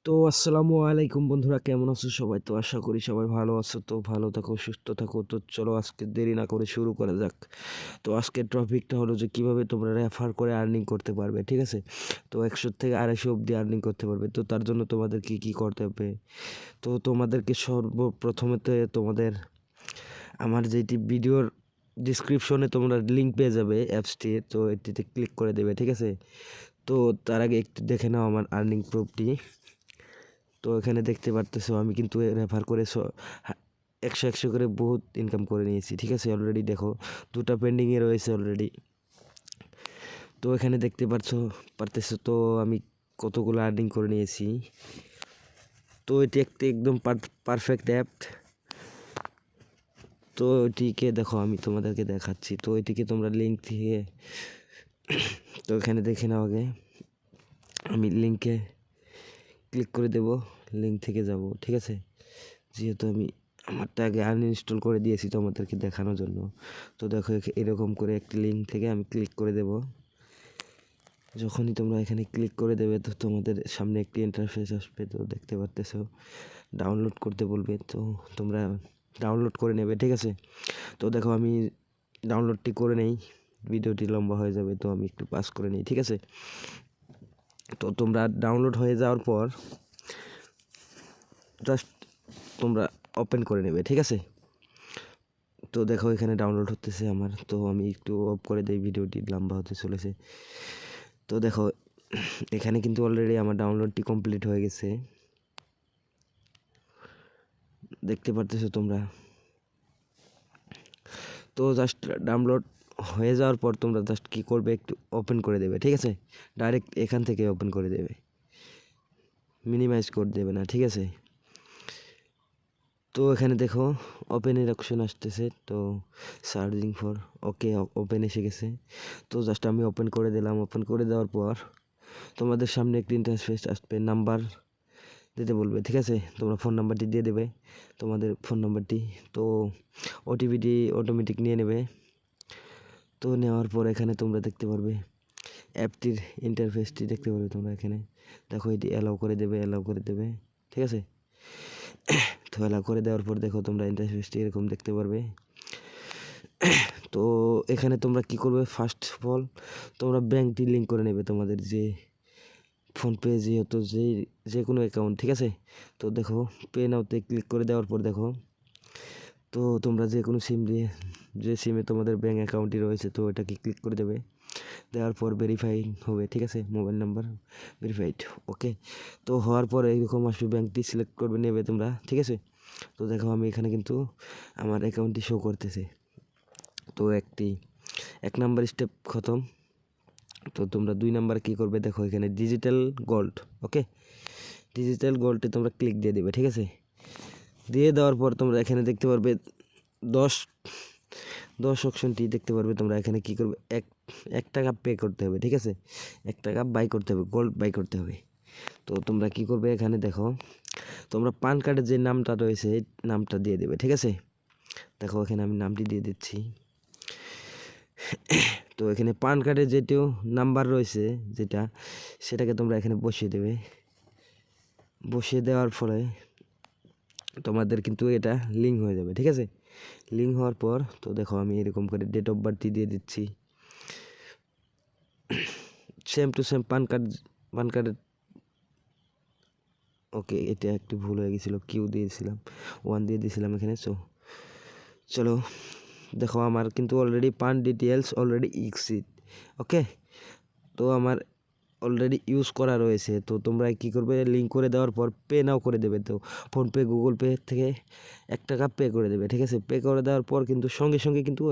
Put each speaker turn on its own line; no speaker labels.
তো আসসালামু আলাইকুম বন্ধুরা, কেমন আছো সবাই? তো আশা করি সবাই ভালো আছো। তো ভালো থাকো, সুস্থ থাকো। তো চলো আজকে দেরি না করে শুরু করা যাক। তো আজকের টপিকটা হলো যে কিভাবে তোমরা রেফার করে আর্নিং করতে পারবে, ঠিক আছে? তো 100 থেকে 250 অবধি আর্নিং করতে পারবে। তো তার জন্য তোমাদের কি করতে হবে? তো তোমাদেরকে সর্বপ্রথমেতে তোমাদের আমার যেটি ভিডিওর ডিসক্রিপশনে তোমরা লিঙ্ক পেয়ে যাবে অ্যাপসটির, তো এটিতে ক্লিক করে দেবে, ঠিক আছে? তো তার আগে একটু দেখে নাও আমার আর্নিং প্রুফটি। তো এখানে দেখতে পারতেছো আমি কিন্তু রেফার করে 100 করে বহুত ইনকাম করে নিয়েছি, ঠিক আছে? অলরেডি দেখো 2টা পেন্ডিংয়ে রয়েছে অলরেডি। তো এখানে দেখতে পারতেছো তো আমি কতগুলো আর্নিং করে নিয়েছি। তো এটি একটি একদম পারফেক্ট অ্যাপ। তো এটিকে দেখো আমি তোমাদেরকে দেখাচ্ছি। তো এটিকে তোমরা লিঙ্ক থেকে তো এখানে দেখে নাও আগে। আমি লিঙ্কে ক্লিক করে দেব, লিঙ্ক থেকে যাব, ঠিক আছে? যেহেতু আমি আমারটা আগে আনইনস্টল করে দিয়েছি তোমাদেরকে দেখানোর জন্য। তো দেখো এরকম করে একটি লিঙ্ক থেকে আমি ক্লিক করে দেব। যখনই তোমরা এখানে ক্লিক করে দেবে তো তোমাদের সামনে একটি ইন্টারফেস আসবে। তো দেখতে পারতেছো ডাউনলোড করতে বলবে, তো তোমরা ডাউনলোড করে নেবে, ঠিক আছে? তো দেখো আমি ডাউনলোডটি করে নেই, ভিডিওটি লম্বা হয়ে যাবে, তো আমি একটু পাস করে নিই, ঠিক আছে? তো তোমরা ডাউনলোড হয়ে যাওয়ার পর জাস্ট তোমরা ওপেন করে নেবে, ঠিক আছে? তো দেখো এখানে ডাউনলোড হতেছে আমার। তো আমি একটু অফ করে দিই, ভিডিওটি লম্বা হতে চলেছে। তো দেখো এখানে কিন্তু অলরেডি আমার ডাউনলোডটি কমপ্লিট হয়ে গেছে, দেখতে পারতেছো তোমরা। তো জাস্ট ডাউনলোড হয়ে যাওয়ার পর তোমরা জাস্ট কী করবে, একটু ওপেন করে দেবে, ঠিক আছে? ডাইরেক্ট এখান থেকে ওপেন করে দেবে, মিনিমাইজ করে দেবে না, ঠিক আছে? তো এখানে দেখো ওপেনের অপশন আসতেছে, তো সার্চিং ফর, ওকে ওপেন এসে গেছে। তো জাস্ট আমি ওপেন করে দিলাম। ওপেন করে দেওয়ার পর তোমাদের সামনে একটি ইন্টারফেস আসবে, নাম্বার দিতে বলবে, ঠিক আছে? তোমরা ফোন নাম্বারটি দিয়ে দেবে, তোমাদের ফোন নাম্বারটি। তো ওটিপিটি অটোমেটিক নিয়ে নেবে। তো নেওয়ার পর এখানে তোমরা দেখতে পারবে অ্যাপটির ইন্টারফেসটি দেখতে পারবে তোমরা। এখানে দেখো এটি অ্যালাউ করে দেবে, ঠিক আছে? তো অ্যালাউ করে দেওয়ার পর দেখো তোমরা ইন্টারফেসটি এরকম দেখতে পারবে। তো এখানে তোমরা কি করবে, ফার্স্ট অফ অল তোমরা ব্যাঙ্কটি লিঙ্ক করে নেবে, তোমাদের যে ফোনপে যেহেতু যে কোনো অ্যাকাউন্ট, ঠিক আছে? তো দেখো পে নাওতে ক্লিক করে দেওয়ার পর দেখো তো তোমরা যে কোনো সিম দিয়ে, যে সিমে তোমাদের ব্যাঙ্ক অ্যাকাউন্টটি রয়েছে, তো এটাকে ক্লিক করে দেবে। দেওয়ার পর ভেরিফাই হবে, ঠিক আছে? মোবাইল নাম্বার ভেরিফাইড, ওকে। তো হওয়ার পর এইরকম আসবে, ব্যাঙ্কটি সিলেক্ট করবে নেবে তোমরা, ঠিক আছে? তো দেখো আমি এখানে কিন্তু আমার অ্যাকাউন্টটি শো করতেছে। তো এক নাম্বার স্টেপ খতম। তো তোমরা 2 নাম্বার কী করবে, দেখো এখানে ডিজিটাল গোল্ড, ওকে? ডিজিটাল গোল্ডে তোমরা ক্লিক দিয়ে দেবে, ঠিক আছে? দিয়ে দেওয়ার পর তোমরা এখানে দেখতে পারবে 10 অপশনটি দেখতে পারবে। তোমরা এখানে কী করবে, 1 টাকা পে করতে হবে, ঠিক আছে? 1 টাকা বাই করতে হবে, গোল্ড বাই করতে হবে। তো তোমরা কী করবে, এখানে দেখো তোমরা পান কার্ডের যে নামটা রয়েছে এই নামটা দিয়ে দেবে, ঠিক আছে? দেখো এখানে আমি নামটি দিয়ে দিচ্ছি। তো এখানে পান কার্ডের যেটিও নাম্বার রয়েছে সেটাকে তোমরা এখানে বসিয়ে দেবে। বসিয়ে দেওয়ার ফলে তোমাদের কিন্তু এটা লিঙ্ক হয়ে যাবে, ঠিক আছে? লিঙ্ক হওয়ার পর তো দেখো আমি এরকম করে ডেট অফ বার্থটি দিয়ে দিচ্ছি, সেম টু সেম পান কার্ডের, ওকে এটা একটু ভুল হয়ে গেছিলো, কিউ দিয়েছিলাম, 1 দিয়ে দিয়েছিলাম এখানে। চলো দেখো আমার কিন্তু অলরেডি পান ডিটেলস অলরেডি এক্সিট, ওকে? তো আমার অলরেডি ইউজ করা রয়েছে। তো তোমরা কী করবে, লিঙ্ক করে দেওয়ার পর পে নাও করে দেবে। তো ফোনপে, গুগল পে থেকে 1 টাকা পে করে দেবে, ঠিক আছে? পে করে দেওয়ার পর কিন্তু সঙ্গে সঙ্গে কিন্তু